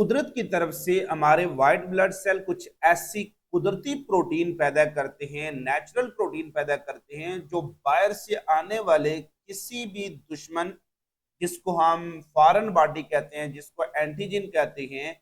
कुदरत की तरफ से हमारे व्हाइट ब्लड सेल कुछ ऐसी कुदरती प्रोटीन पैदा करते हैं, नेचुरल प्रोटीन पैदा करते हैं जो बाहर से आने वाले किसी भी दुश्मन, जिसको हम फॉरेन बॉडी कहते हैं, जिसको एंटीजन कहते हैं,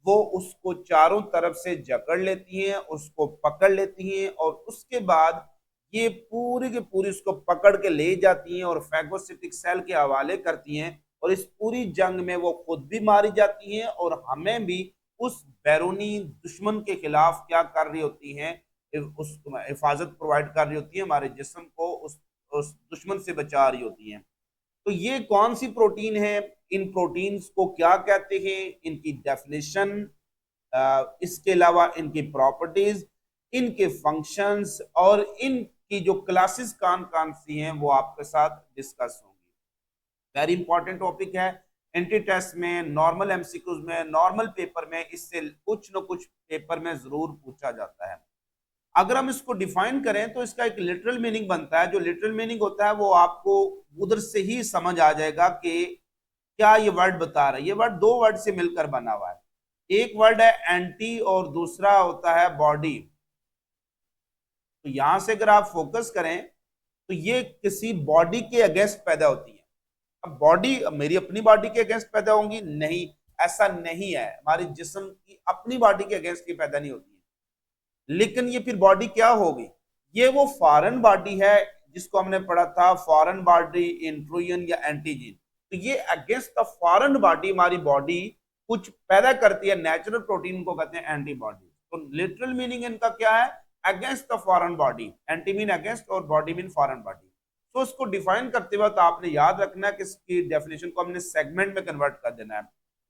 वो उसको चारों तरफ से जकड़ लेती हैं, उसको पकड़ लेती हैं और उसके बाद ये पूरी की पूरी उसको पकड़ के ले जाती हैं और फैगोसिटिक सेल के हवाले करती हैं। और इस पूरी जंग में वो खुद भी मारी जाती हैं और हमें भी उस बैरूनी दुश्मन के खिलाफ क्या कर रही होती हैं, उस हिफाजत प्रोवाइड कर रही होती है, हमारे जिस्म को उस दुश्मन से बचा रही होती हैं। तो ये कौन सी प्रोटीन है, इन प्रोटीन्स को क्या कहते हैं, इनकी डेफिनेशन, इसके अलावा इनकी प्रॉपर्टीज, इनके फंक्शंस और इनकी जो क्लासेस कौन कौन सी हैं वो आपके साथ डिस्कस होंगी। वेरी इंपॉर्टेंट टॉपिक है। एंट्री टेस्ट में, नॉर्मल एमसीक्यूज में, नॉर्मल पेपर में इससे कुछ न कुछ पेपर में जरूर पूछा जाता है। अगर हम इसको डिफाइन करें तो इसका एक लिटरल मीनिंग बनता है। जो लिटरल मीनिंग होता है वो आपको उधर से ही समझ आ जाएगा कि क्या ये वर्ड बता रहा है। ये वर्ड दो वर्ड से मिलकर बना हुआ है। एक वर्ड है एंटी और दूसरा होता है बॉडी। तो यहां से अगर आप फोकस करें तो ये किसी बॉडी के अगेंस्ट पैदा होती है। अब बॉडी मेरी अपनी बॉडी के अगेंस्ट पैदा होंगी? नहीं, ऐसा नहीं है। हमारे जिस्म की अपनी बॉडी के अगेंस्ट की पैदा नहीं होती है। लेकिन ये फिर बॉडी क्या होगी? ये वो फॉरेन बॉडी है जिसको हमने पढ़ा था, फॉरेन बॉडी, इंट्रूजन या एंटीजन। तो ये अगेंस्ट द फॉरेन बॉडी हमारी बॉडी कुछ पैदा करती है, नेचुरल प्रोटीन को कहते हैं एंटीबॉडी। तो लिटरल मीनिंग इनका क्या है? Against the foreign body. Anti mean against और बॉडी मीन फॉरेन बॉडी। तो इसको डिफाइन करते वक्त आपने याद रखना है कि इसकी डेफिनेशन को हमने सेगमेंट में कन्वर्ट कर देना है।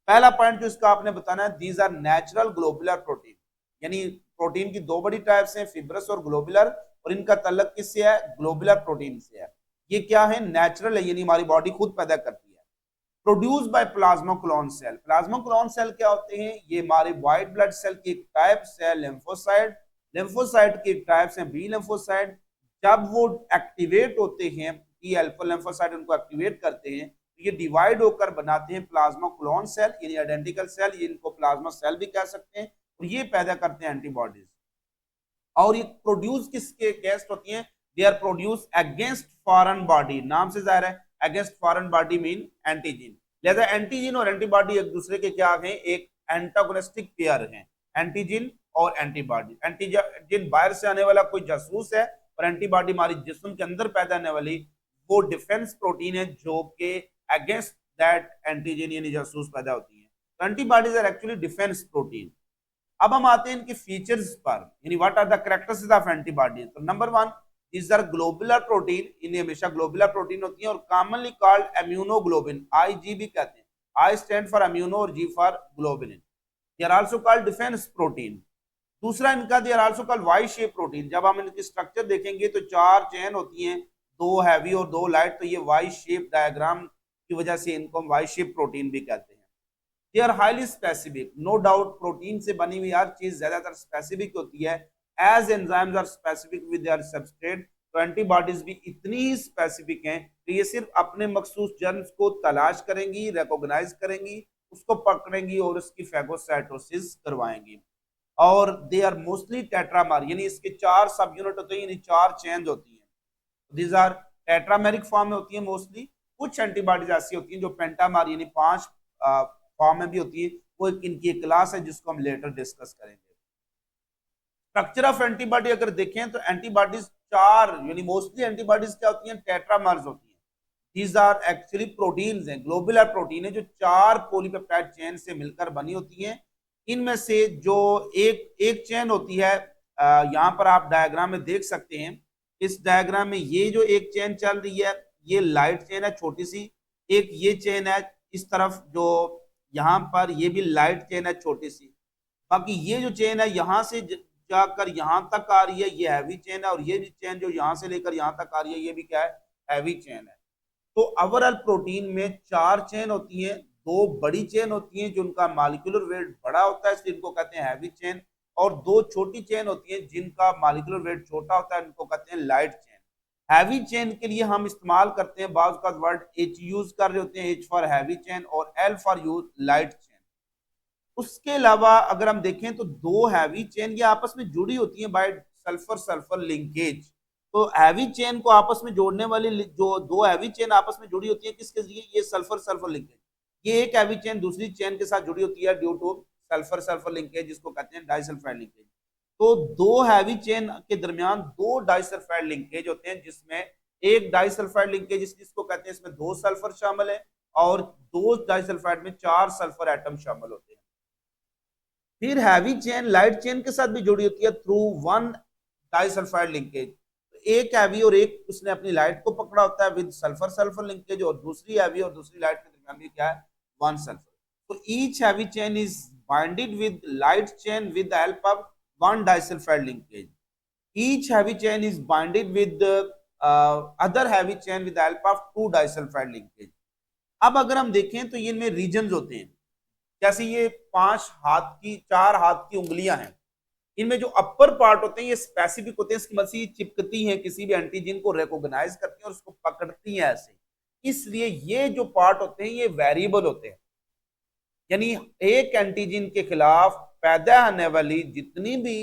पहला पॉइंट जो इसका आपने बताना है, these are natural globular protein. यानी प्रोटीन की दो बड़ी टाइप्स हैं, फिब्रस और ग्लोबुलर, और इनका तल्लक किससे है? ग्लोबुलर प्रोटीन से है। ये क्या है? नेचुरल है, यानी हमारी बॉडी खुद पैदा करती है। Produce by plasmoclone cell. Plasmoclone cell क्या होते हैं? ये हमारे व्हाइट ब्लड सेल की एक टाइप्स है, लिम्फोसाइट। लिम्फोसाइट की टाइप्स है बी लिम्फोसाइट। जब वो एक्टिवेट होते हैं, टी अल्फा लिम्फोसाइट उनको एक्टिवेट करते हैं, तो ये डिवाइड होकर बनाते हैं प्लाज्मोक्लोन सेल, यानी आइडेंटिकल सेल। ये इनको प्लाज्मा सेल भी कह सकते हैं। और ये पैदा करते हैं एंटीबॉडीज। और ये प्रोड्यूस किसके अगेंस्ट होती हैं? They are produce against foreign body. नाम से जाहिर है, against foreign body mean antigen. लिहाजा एंटीजन और एंटीबॉडी एक दूसरे के क्या हैं? एक एंटागोनिस्टिक पेयर हैं, एंटीजन और एंटीबॉडी। एंटीजन बाहर से आने वाला कोई जासूस है और एंटीबॉडी हमारी जिस्म के अंदर पैदा होने वाली वो डिफेंस प्रोटीन है जो कि अगेंस्ट दैट एंटीजन यानी जासूस पैदा होती है। Antibodies are actually defence protein. अब हम आते हैं इनके फीचर्स पर, यानी what are the characteristics of antibody. तो number one, these are globular protein. इन्हें हमेशा ग्लोबुलर प्रोटीन होती है और कॉमनली कॉल्ड इम्यूनोग्लोबिन, आईजी भी कहते हैं। आई स्टैंड फॉर इम्यूनो और G for globulin. They are also called defence protein. दूसरा इनका they are also called Y shape protein. जब हम इनकी स्ट्रक्चर देखेंगे तो चार चेन होती हैं, दो हैवी और दो लाइट। तो ये वाई शेप डायग्राम की वजह से इनको हम वाई शेप प्रोटीन भी कहते हैं। They are highly specific. No doubt protein से बनी हुई हर चीज ज्यादातर स्पेसिफिक होती है। As enzymes are specific with their substrate. तो एंटीबॉडीज भी इतनी ही स्पेसिफिक हैं कि ये सिर्फ अपने मखसूस जर्म्स को तलाश करेंगी, रिकॉग्नाइज करेंगी, उसको पकड़ेंगी और उसकी फैगोसाइटोसिस करवाएंगी। और दे आर मोस्टली टेट्रामर, यानी इसके चार सब यूनिट होते हैं, यानी चार चेंज होती हैं। दीज आर टेट्रामेरिक फॉर्म में होती है मोस्टली। कुछ एंटीबॉडीज ऐसी होती हैं जो पेंटामर यानी पांच फॉर्म में भी होती है। वो इनकी एक क्लास है जिसको हम लेटर डिस्कस करेंगे। स्ट्रक्चर ऑफ एंटीबॉडी अगर देखें तो एंटीबॉडीज चार, यानी मोस्टली एंटीबॉडीज क्या होती हैं? टेट्रामर्स होती हैं। दीज आर एक्चुअली प्रोटीन्स हैं, ग्लोबुलर प्रोटीन है जो चार पॉलीपेप्टाइड चेन से मिलकर बनी होती हैं। इनमें से जो एक चेन होती है, यहाँ पर आप डायग्राम में देख सकते हैं। इस डायग्राम में ये जो एक चेन चल रही है ये लाइट चेन है छोटी सी। एक ये चेन है इस तरफ जो यहाँ पर, ये भी लाइट चेन है छोटी सी। बाकी ये जो चेन है यहाँ से जाकर यहाँ तक आ रही है, ये हैवी चेन है। और ये चेन जो यहाँ से लेकर यहाँ तक आ रही है ये भी क्या है? हैवी चेन है। तो ओवरऑल प्रोटीन में चार चेन होती हैं। दो बड़ी चेन होती हैं जिनका मॉलिक्यूलर वेट बड़ा होता है, इसलिए इनको कहते हैं हैवी चेन। और दो छोटी चेन होती हैं जिनका मॉलिक्यूलर वेट छोटा होता है, इनको कहते हैं लाइट चेन। हैवी चेन के लिए हम इस्तेमाल करते हैं बाज़ का वर्ड एच यूज कर रहे होते हैं, एच फॉर हैवी चेन और L for use light chain. उसके अलावा अगर हम देखें तो दो हैवी चेन ये आपस में जुड़ी होती हैं बाय सल्फर सल्फर लिंकेज। तो हैवी चेन को आपस में जोड़ने वाली जो दो हैवी चेन आपस में जुड़ी होती है किसके जरिए, ये सल्फर सल्फर लिंकेज। ये एक हैवी चेन दूसरी चेन के साथ जुड़ी होती है due two sulphur sulphur linkage, जिसको कहते हैं डाइसल्फाइड लिंकेज। तो दो हैवी चेन के दरमियान दो डाइसल्फाइड लिंकेज होते हैं, जिसमें एक डाइसल्फाइड लिंकेज जिसको कहते हैं इसमें दो सल्फर शामिल है, और दो डाइसल्फाइड में चार सल्फर एटम शामिल होते हैं। फिर हैवी चेन लाइट चेन के साथ भी जुड़ी होती है थ्रू वन डाइसल्फाइड लिंकेज। एक हैवी और एक उसने अपनी लाइट को पकड़ा होता है विद सल्फर सल्फर लिंकेज, और दूसरी हैवी और दूसरी लाइट के दरमियान भी क्या है, वन सल्फर। तो each heavy chain is binded with light chain with the help of one disulphide linkage. Each heavy chain is binded with other heavy chain with the help of two disulphide linkage. अब अगर हम देखें तो ये इनमें regions होते हैं, जैसे ये चार हाथ की उंगलियां हैं, इनमें जो अपर पार्ट होते हैं ये स्पेसिफिक होते हैं, इसकी मदद से चिपकती हैं, किसी भी एंटीजन को रिकॉग्नाइज करती हैं और उसको पकड़ती हैं ऐसे। इसलिए ये जो पार्ट होते हैं ये वेरिएबल होते हैं, यानी एक एंटीजन के खिलाफ पैदा होने वाली जितनी भी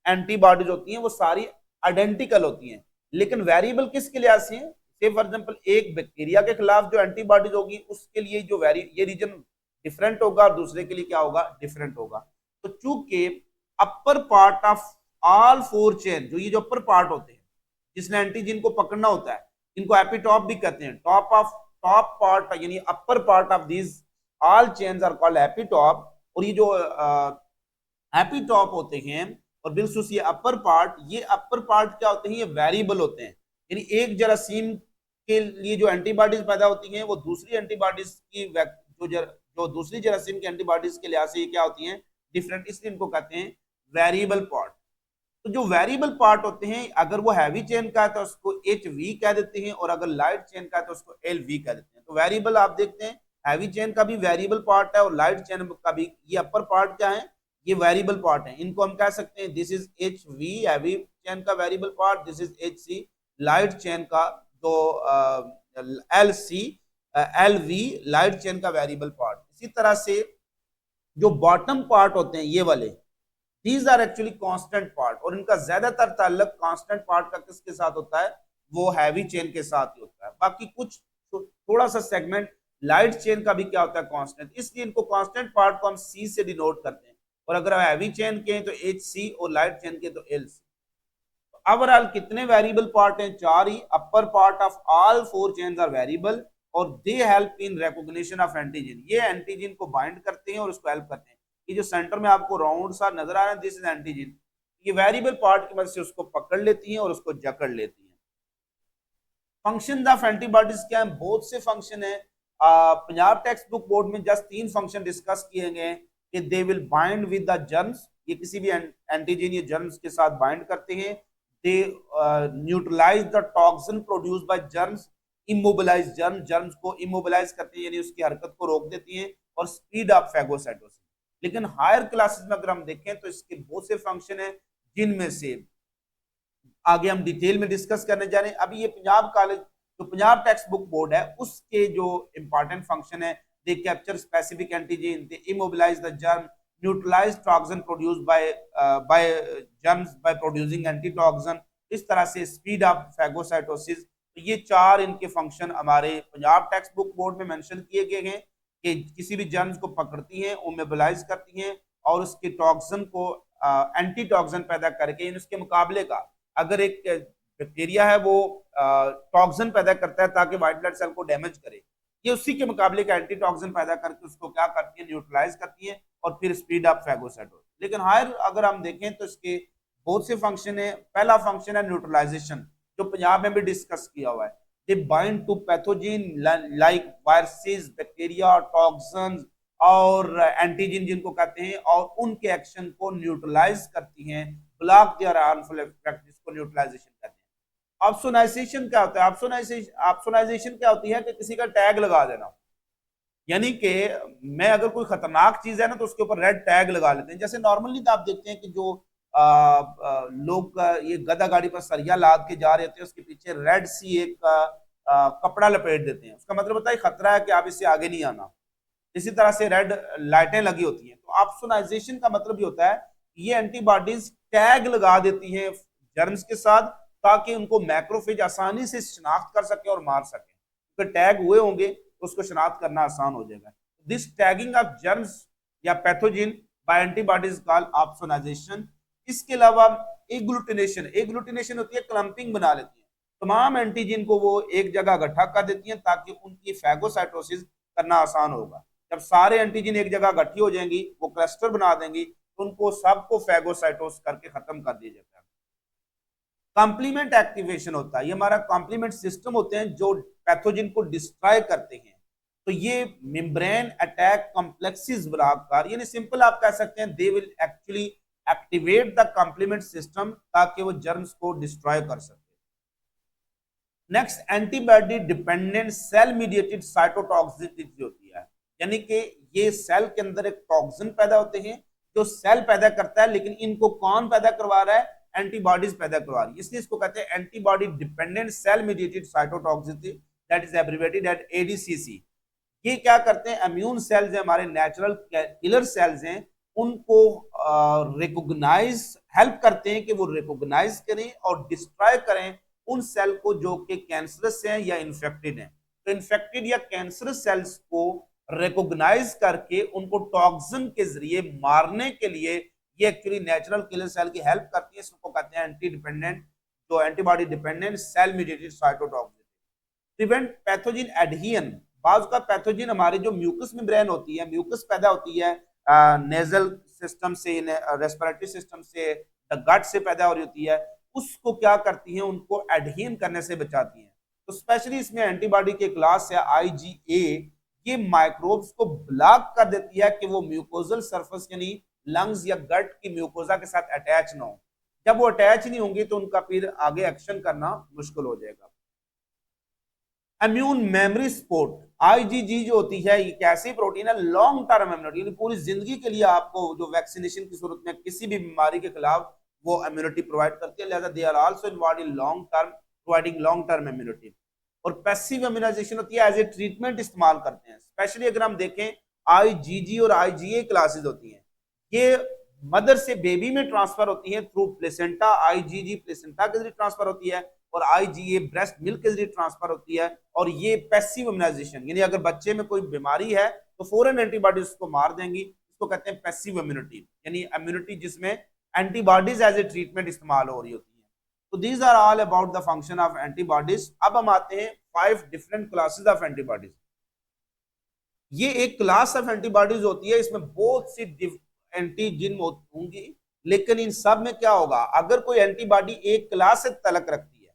एंटीबॉडीज होती हैं वो सारी आइडेंटिकल होती हैं, लेकिन वेरिएबल किसके लिहाज से है, से फॉर एग्जांपल एक बैक्टीरिया के खिलाफ जो एंटीबॉडीज होगी उसके लिए जो ये रीजन डिफरेंट होगा और दूसरे के लिए क्या होगा, डिफरेंट होगा। तो चूंकि अपर part of all four chain, जो ये जो अपर पार्ट होते हैं जिसने एंटीजन को पकड़ना होता है, इनको एपिटॉप भी कहते हैं। टॉप पार्ट यानी upper part of this all chains are called epitope. और ये जो एपिटॉप होते हैं और बिल्कुल ये अपर पार्ट क्या होते हैं, ये वेरिएबल होते हैं। यानी एक जरासीम के लिए जो एंटीबॉडीज पैदा होती हैं वो दूसरी एंटीबॉडीज की जो दूसरी जरासीम की एंटीबॉडीज के लिहाज से ये क्या होती हैं, डिफरेंट, इसलिए इनको कहते हैं वेरिएबल पार्ट। तो जो वेरिएबल पार्ट होते हैं अगर वो हैवी चेन का है तो उसको HV कह देते हैं, और अगर लाइट चेन का है तो उसको LV कह देते हैं। तो वेरिएबल आप देखते हैं हैवी चेन का भी वेरिएबल पार्ट है और लाइट चेन का भी, ये अपर पार्ट क्या है, ये वेरिएबल पार्ट है। इनको हम कह सकते हैं this is HV heavy chain का variable part, this is HC light chain का, जो LV लाइट चेन का वेरिएबल पार्ट। इसी तरह से जो बॉटम पार्ट होते हैं ये वाले, these are actually constant part, और इनका ज्यादातर ताल्लुक कांस्टेंट पार्ट का किसके साथ होता है, वो हैवी चेन के साथ ही होता है। बाकी कुछ थोड़ा सा सेगमेंट लाइट चेन का भी क्या होता है, कांस्टेंट, इसलिए इनको कांस्टेंट पार्ट को हम C से डिनोट करते हैं, और अगर हैवी चेन के हैं तो HC और लाइट चेन के तो LC। ओवरऑल कितने वेरिएबल पार्ट हैं, चार ही। Upper part of all four chains are variable और they help in recognition of antigen, ये एंटीजन को बाइंड करते हैं और उसको हेल्प करते हैं। ये जो सेंटर में आपको राउंड सा नजर आ रहा है, दिस इज एंटीजन, ये वेरिएबल पार्ट की मदद से उसको पकड़ लेती हैं और उसको जकड़ लेती हैं। फंक्शन ऑफ एंटीबॉडीज क्या है, बहुत से फंक्शन है। पंजाब टेक्स्ट बुक बोर्ड में जस्ट 3 फंक्शन डिस्कस किए गए कि they will bind with the germs, ये किसी भी एंटीजन ये जर्म्स के साथ बाइंड करते हैं। They neutralise the toxin produced by germs, immobilise germs को इमोबिलाइज करती है यानी उसकी हरकत को रोक देती है, और स्पीड ऑफ फैगोसाइटोसिस। लेकिन हायर क्लासेस में अगर हम देखें तो इसके बहुत से फंक्शन हैं, जिनमें से आगे हम डिटेल में डिस्कस करने जा रहे हैं। अभी ये पंजाब कॉलेज जो पंजाब टेक्स्ट बुक बोर्ड है उसके जो इंपॉर्टेंट फंक्शन है, they capture specific antigen, they immobilise the germ, neutralise toxin produced by germs by producing antitoxin, इस तरह से स्पीड ऑफ फैगोसाइटोसिस। तो ये चार इनके फंक्शन हमारे पंजाब टेक्स्ट बुक बोर्ड में मेंशन किए गए हैं कि किसी भी जर्म्स को पकड़ती हैं, इमोबिलाइज करती हैं और उसके टॉक्सिन को एंटीटॉक्सिन पैदा करके उसके मुकाबले का अगर एक बैक्टीरिया है वो टॉक्सिन पैदा करता है ताकि व्हाइट ब्लड सेल को डैमेज करे, ये उसी के मुकाबले का एंटीटॉक्सिन पैदा करके उसको क्या करती है, न्यूट्रलाइज करती है और फिर स्पीड ऑफ फैगोसाइटोसिस। लेकिन हायर अगर हम देखें तो इसके बहुत से फंक्शन है। पहला फंक्शन है न्यूट्रलाइजेशन, जो पंजाब में भी डिस्कस किया हुआ है। They bind to pathogen like viruses, bacteria, toxins और एंटीजन जिनको कहते हैं, और उनके एक्शन को न्यूट्रलाइज करती हैं, ब्लॉक देयर हार्मफुल इफेक्ट, जिसको न्यूट्रलाइजेशन कहते हैं। ऑप्सोनाइजेशन क्या होता है, ऑप्सोनाइजेशन क्या होती है कि किसी का टैग लगा देना, यानी कि मैं अगर कोई खतरनाक चीज है ना तो उसके ऊपर रेड टैग लगा लेते हैं। जैसे नॉर्मली तो आप देखते हैं कि जो लोग ये गधा गाड़ी पर सरिया लाद के जा रहे होते हैं उसके पीछे रेड सी एक कपड़ा लपेट देते हैं, उसका मतलब होता है खतरा है कि आप इससे आगे नहीं आना। इसी तरह से रेड लाइटें लगी होती हैं। तो ऑप्सोनाइजेशन का मतलब ये होता है ये एंटीबॉडीज टैग लगा देती हैं जर्म्स के साथ ताकि उनको मैक्रोफेज आसानी से शिनाख्त कर सके और मार सके। तो टैग हुए होंगे तो उसको शिनाख्त करना आसान हो जाएगा। दिस टैगिंग ऑफ जर्म्स या pathogen by antibodies called opsonisation. इसके अलावा एग्लूटिनेशन होती है, क्लंपिंग बना लेती है, तमाम एंटीजन को वो एक जगह इकट्ठा कर देती हैं ताकि उनकी फैगोसाइटोसिस करना आसान होगा। जब सारे एंटीजन एक जगह इकट्ठी हो जाएंगी, वो क्लस्टर बना देंगी, तो उनको सबको फैगोसाइटोस करके खत्म कर दिया जाता है। कॉम्प्लीमेंट एक्टिवेशन होता है, ये हमारा कॉम्प्लीमेंट सिस्टम होते हैं जो पैथोजन को डिस्ट्रॉय करते हैं। तो ये मेम्ब्रेन अटैक कॉम्प्लेक्सेस बनाकर, यानी सिंपल आप कह सकते हैं they will actually activate the complement system ताकि वो जर्म्स को डिस्ट्रॉय कर सके। Next, antibody dependent cell mediated cytotoxicity होती है, यानी कि ये सेल के अंदर एक टॉक्सिन पैदा होते हैं जो सेल पैदा करता है, लेकिन इनको कौन पैदा करवा रहा है? एंटीबॉडीज पैदा करवा रही है, इसलिए इसको कहते हैं antibody dependent cell mediated cytotoxicity, that is abbreviated at ADCC. ये क्या करते हैं? इम्यून सेल्स हैं, हमारे नेचुरल किलर सेल्स हैं, उनको रिकॉग्नाइज हेल्प करते हैं कि वो रिकॉग्नाइज करें और डिस्ट्रॉय करें उन सेल को जो कि कैंसरस हैं या इन्फेक्टेड हैं। तो इन्फेक्टेड या कैंसरस सेल्स को रिकॉग्नाइज करके उनको टॉक्सिन के जरिए मारने के लिए ये एक्चुअली नेचुरल किलर सेल की हेल्प करती है। इसको कहते हैं एंटी डिपेंडेंट, जो antibody dependent cell mediated cytotoxicity. Prevent pathogen adhesion, बाज का पैथोजन हमारे जो म्यूकस मेम्ब्रेन होती है, म्यूकस पैदा होती है नेजल सिस्टम से, रेस्पिरेटरी सिस्टम से, गट से पैदा हो रही होती है, उसको क्या करती हैं? उनको एडहियन करने से बचाती हैं। तो स्पेशली इसमें एंटीबॉडी के क्लास है आईजीए, ये माइक्रोब्स को ब्लॉक कर देती है कि वो म्यूकोजल सरफेस यानी लंग्स या गट की म्यूकोजा के साथ अटैच ना हो। जब वो अटैच नहीं होंगे तो उनका फिर आगे एक्शन करना मुश्किल हो जाएगा। इम्यून मेमोरी सपोर्ट, आईजीजी जो होती है ये कैसी प्रोटीन है? लॉन्ग टर्म इम्यूनिटी, यानी पूरी जिंदगी के लिए आपको जो वैक्सीनेशन की सूरत में किसी भी बीमारी के खिलाफ वो इम्यूनिटी प्रोवाइड करती है, लिहाजा they are also involved in long term providing long term immunity. और पैसिव इम्यूनाइजेशन होती है, एज ए ट्रीटमेंट इस्तेमाल करते हैं। स्पेशली अगर हम देखें आईजीजी और आईजीए क्लासेस होती हैं, ये मदर से बेबी में ट्रांसफर होती है थ्रू प्लेसेंटा। आईजीजी प्लेसेंटा के जरिए ट्रांसफर होती है और आईजीए ब्रेस्ट मिल्क के जरिए ट्रांसफर होती है। और ये पैसिव इम्यूनाइजेशन, यानी अगर बच्चे में कोई बीमारी है तो फौरन एंटीबॉडीज उसको मार देंगी, इसको कहते हैं पैसिव इम्यूनिटी, यानी इम्यूनिटी जिसमें एंटीबॉडीज एज ए ट्रीटमेंट इस्तेमाल हो रही होती है। तो these are all about the function of antibodies. अब हम आते हैं 5 डिफरेंट क्लासेस ऑफ एंटीबॉडीज। ये एक क्लास ऑफ एंटीबॉडीज होती है, इसमें बहुत सी एंटीजन होंगी, लेकिन इन सब में क्या होगा? अगर कोई एंटीबॉडी एक क्लास से तलक रखती है,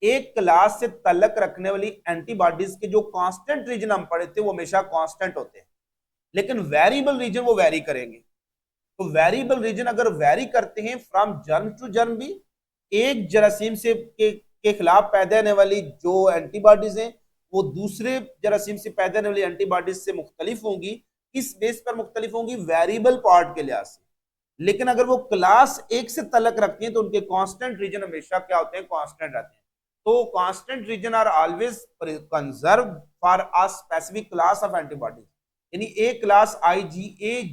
एक क्लास से तलक रखने वाली एंटीबॉडीज के जो कांस्टेंट रीजन हम पढ़े थे वो हमेशा कांस्टेंट होते हैं, लेकिन वेरिएबल रीजन वो वेरी करेंगे। तो वेरिएबल रीजन अगर वेरी करते हैं फ्रॉम जर्म टू जर्म भी, एक जरासीम से के खिलाफ पैदा होने वाली जो एंटीबॉडीज हैं वो दूसरे जरासीम से पैदा होने वाली एंटीबॉडीज से मुख्तलिफ होंगी। किस बेस पर मुख्तलिफ होंगी? वेरिएबल पार्ट के लिहाज से। लेकिन अगर वो क्लास एक से तलक रखती हैं तो उनके कांस्टेंट रीजन हमेशा क्या होते हैं? कांस्टेंट रहते हैं। तो constant region are always conserve for a specific class of antibodies, यानी एक क्लास आईजीए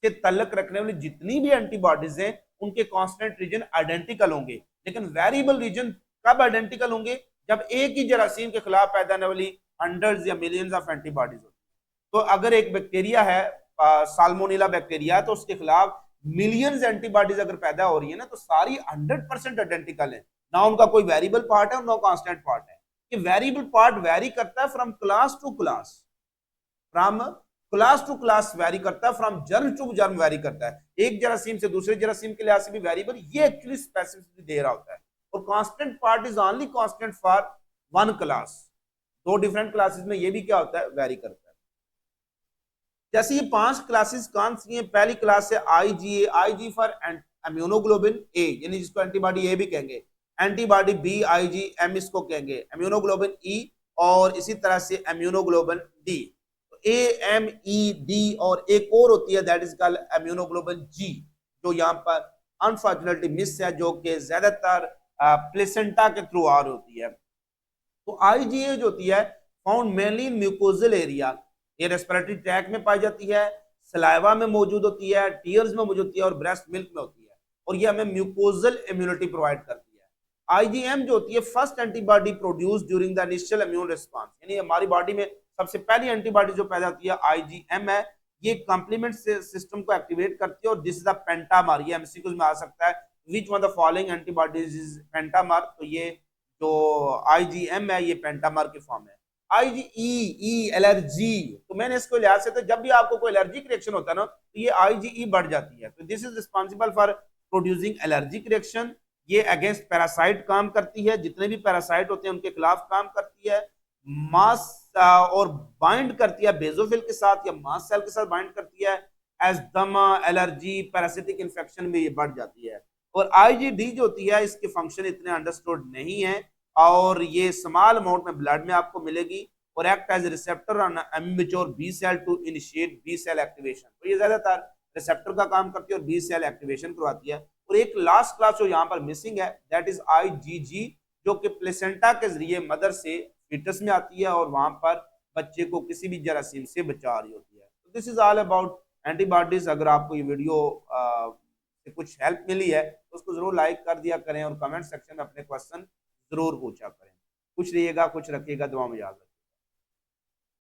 से तलक रखने वाली जितनी भी एंटीबॉडीज हैं उनके कांस्टेंट रीजन आइडेंटिकल होंगे। लेकिन वेरिएबल रीजन कब आइडेंटिकल होंगे? जब एक ही जरासीम के खिलाफ पैदा होने वाली हंड्रेड्स या मिलियंस ऑफ एंटीबॉडीज होती है। तो अगर एक बैक्टीरिया है साल्मोनेला बैक्टीरिया, तो उसके खिलाफ मिलियंस एंटीबॉडीज अगर पैदा हो रही है ना, तो सारी 100% आइडेंटिकल है, ना उनका कोई वेरिएबल पार्ट है और ना कांस्टेंट पार्ट है। कि वेरिएबल पार्ट वेरी करता है from class to class, from class to class vary करता है, from germ to germ vary करता है, एक जरासीम से दूसरे जरासीम के लिहाज से भी वेरिएबल ये एक्चुअली स्पेसिफिसिटी दे रहा होता है। और constant part is only constant for one class. दो डिफरेंट क्लासेस में ये भी क्या होता है? वेरी करता है। जैसे ये 5 क्लासेस कौन सी हैं? पहली क्लास है आईजीए, आईजी फॉर इम्यूनोग्लोबिन ए, यानी जिसको एंटीबॉडी ए भी कहेंगे, एंटीबॉडी बी आईजी एम इसको कहेंगे, इम्यूनोग्लोबिन ई, और इसी तरह से immunoglobin D, A M E D, और एक और होती है that is called immunoglobin G, जो यहाँ पर अनफॉर्चुनेटली मिस है, जो कि ज्यादातर प्लेसेंटा के थ्रू आ रही होती है। तो आईजीए जो होती है फाउंड मेनली इन म्यूकोजल एरिया, ये रेस्पिरेटरी ट्रैक्ट में पाई जाती है, सलाइवा में मौजूद होती है, टीयर्स में मौजूद होती है और ब्रेस्ट मिल्क में होती है, और ये हमें म्यूकोजल इम्यूनिटी प्रोवाइड करती है। आईजीएम जो होती है first antibody produce during the initial immune response, यानी हमारी बॉडी में सबसे पहली एंटीबॉडी जो पैदा होती है आईजीएम है। ये कॉम्प्लीमेंट सिस्टम को एक्टिवेट करती है और दिस इज द पेंटामर। ये एमसीक्यूज में आ सकता है, which one the following antibodies is pentamer. तो ये जो आईजीएम है ये पेंटामर की फॉर्म है। आईजीई एलर्जी, तो मैंने इसको लिहाज से, तो जब भी आपको कोई एलर्जिक रिएक्शन होता है ना तो ये आईजीई बढ़ जाती है। तो this is responsible for producing allergic reaction. ये अगेंस्ट पैरासाइट काम करती है, जितने भी पैरासाइट होते हैं उनके खिलाफ काम करती है। मास और बाइंड करती है बेजोफिल के साथ या मास सेल के साथ बाइंड करती है। एस्थमा, एलर्जी, पैरासिटिक इंफेक्शन में ये बढ़ जाती है। और आईजीडी जो होती है इसके फंक्शन इतने अंडरस्टूड नहीं है और ये स्मॉल अमाउंट में ब्लड में आपको मिलेगी और act as receptor on immature B cell to initiate B cell activation. तो ये ज्यादातर रिसेप्टर का काम करती है और बी सेल एक्टिवेशन करवाती है। और एक लास्ट क्लास जो यहाँ पर मिसिंग है दैट इज आईजीजी, जो कि प्लेसेंटा के जरिए मदर से फीटस में आती है और वहां पर बच्चे को किसी भी जरासीम से बचा रही होती है। तो this is all about antibodies. अगर आपको ये वीडियो से कुछ हेल्प मिली है तो उसको जरूर लाइक कर दिया करें और कमेंट सेक्शन में अपने क्वेश्चन जरूर पूछा करें। खुश रहिएगा, खुश रखिएगा, दुआ में याद रखिएगा।